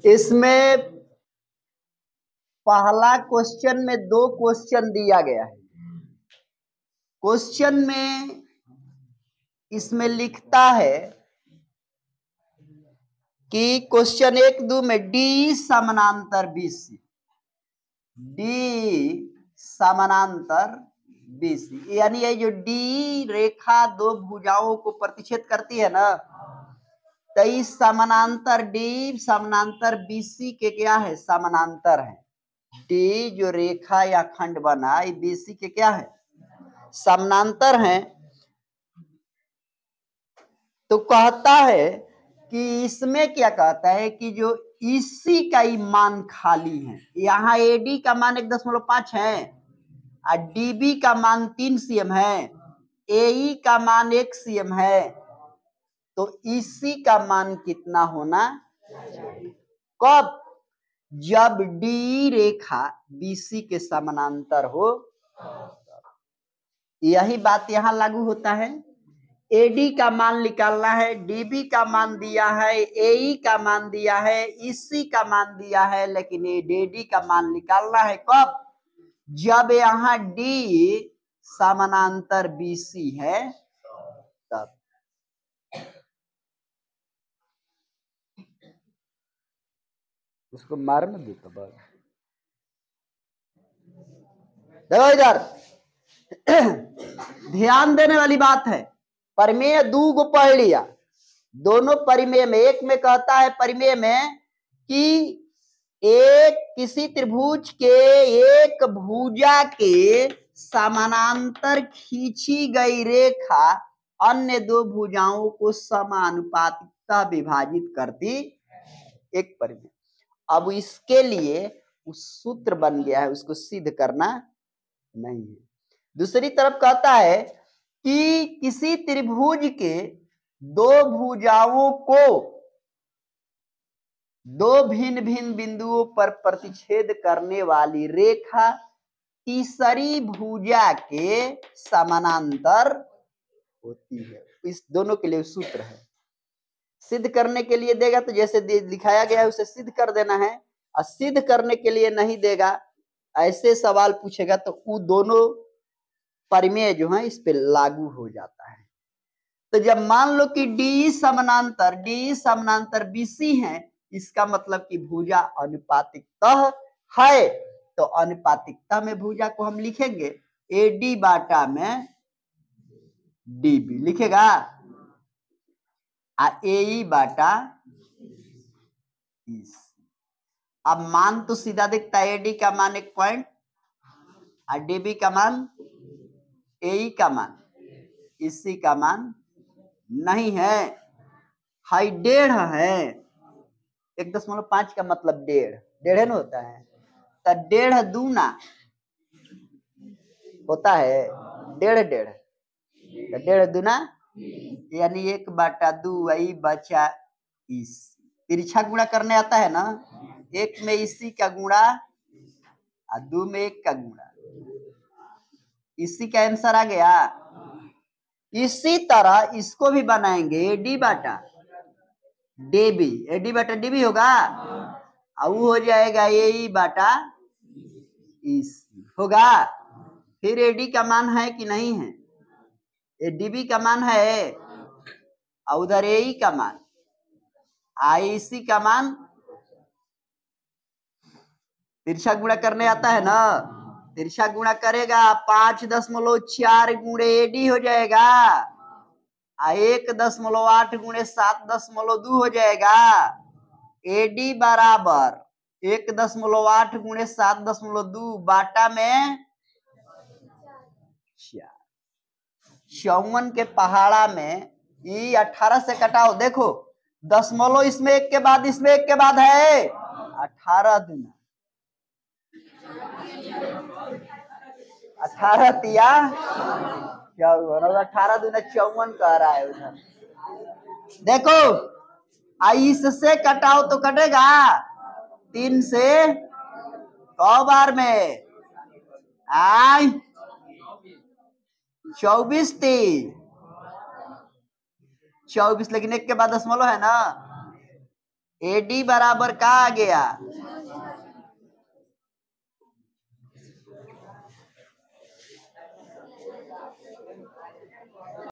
इसमें पहला क्वेश्चन में 2 क्वेश्चन दिया गया है। क्वेश्चन में इसमें लिखता है कि क्वेश्चन 1-2 में डी समानांतर बीसी, डी समानांतर बीसी, यानी ये जो डी रेखा 2 भुजाओं को प्रतिच्छेद करती है ना, तो इस समानांतर डी समानांतर बीसी के क्या है? समानांतर है। डी जो रेखा या खंड बना ये बीसी के क्या है? समानांतर है। तो कहता है कि इसमें क्या कहता है कि जो इसी का ही मान खाली है। यहाँ एडी का मान 1.5 है और डीबी का मान 3 सीएम है, एई का मान 1 सीएम है, तो इसी का मान कितना होना? कब? जब डी रेखा बीसी के समानांतर हो। यही बात यहां लागू होता है। एडी का मान निकालना है, डीबी का मान दिया है, एई का मान दिया है, इसी का मान दिया है, लेकिन एडी का मान निकालना है कब? जब यहां डी समानांतर बीसी है तब। उसको मार मत दे तो बस। देखो इधर ध्यान देने वाली बात है। परिमेय 2 को पढ़ लिया, दोनों परिमेय में, एक में कहता है परिमेय में कि एक किसी त्रिभुज के एक भुजा के समानांतर खींची गई रेखा अन्य 2 भुजाओं को समानुपातिकता विभाजित करती एक परिमेय। अब इसके लिए उस सूत्र बन गया है, उसको सिद्ध करना नहीं है। दूसरी तरफ कहता है कि किसी त्रिभुज के 2 भुजाओं को 2 भिन्न भिन्न बिंदुओं पर प्रतिच्छेद करने वाली रेखा तीसरी भुजा के समानांतर होती है। इस दोनों के लिए सूत्र है। सिद्ध करने के लिए देगा तो जैसे लिखाया गया है उसे सिद्ध कर देना है, और सिद्ध करने के लिए नहीं देगा, ऐसे सवाल पूछेगा तो वो दोनों परिमेय जो है इस पे लागू हो जाता है। तो जब मान लो कि डी समानांतर बीसी है, इसका मतलब कि भुजा अनुपातिकतः है, तो अनुपातिकता में भुजा को हम लिखेंगे एडी बाटा में डीबी लिखेगा, एई बाटा इस। अब मान तो सीधा दिखता है, एडी का मान 1 पॉइंट और डीबी का मान, एई का मान, इसी का मान नहीं है, हाई 1.5 है। 1.5 का मतलब 1.5 न होता है, तो 1.5 दूना होता है 1.5, तो 1.5 दूना यानी 1/2 वही बचा इस। तिरछा गुणा करने आता है ना, 1 में इसी का गुणा और 2 में 1 का गुणा, इसी का आंसर आ गया। इसी तरह इसको भी बनाएंगे एडी बाटा डीबी, एडी बाटा डीबी होगा और वो हो जाएगा एई बाटा इस होगा। फिर एडी का मान है कि नहीं है? डीबी का मान है और उधर एई का मान, आईसी का मान। तिरछा गुणा करने आता है ना, तिरछा गुणा करेगा 5.4 गुणे एडी हो जाएगा, 1.8 गुणे 7.2 हो जाएगा। एडी बराबर 1.8 गुणे 7.2 बाटा में 54 के पहाड़ा में ये 18 से कटाओ, देखो दशमलव इसमें 1 के बाद, इसमें 1 के बाद है 18 दूना 18 तिया 54 और 18 दूना 54 कह रहा है उधर। देखो इससे कटाओ तो कटेगा 3 से 100 बार में 24 3 24, लेकिन 1 के बाद दशमलव है ना, AD बराबर का आ गया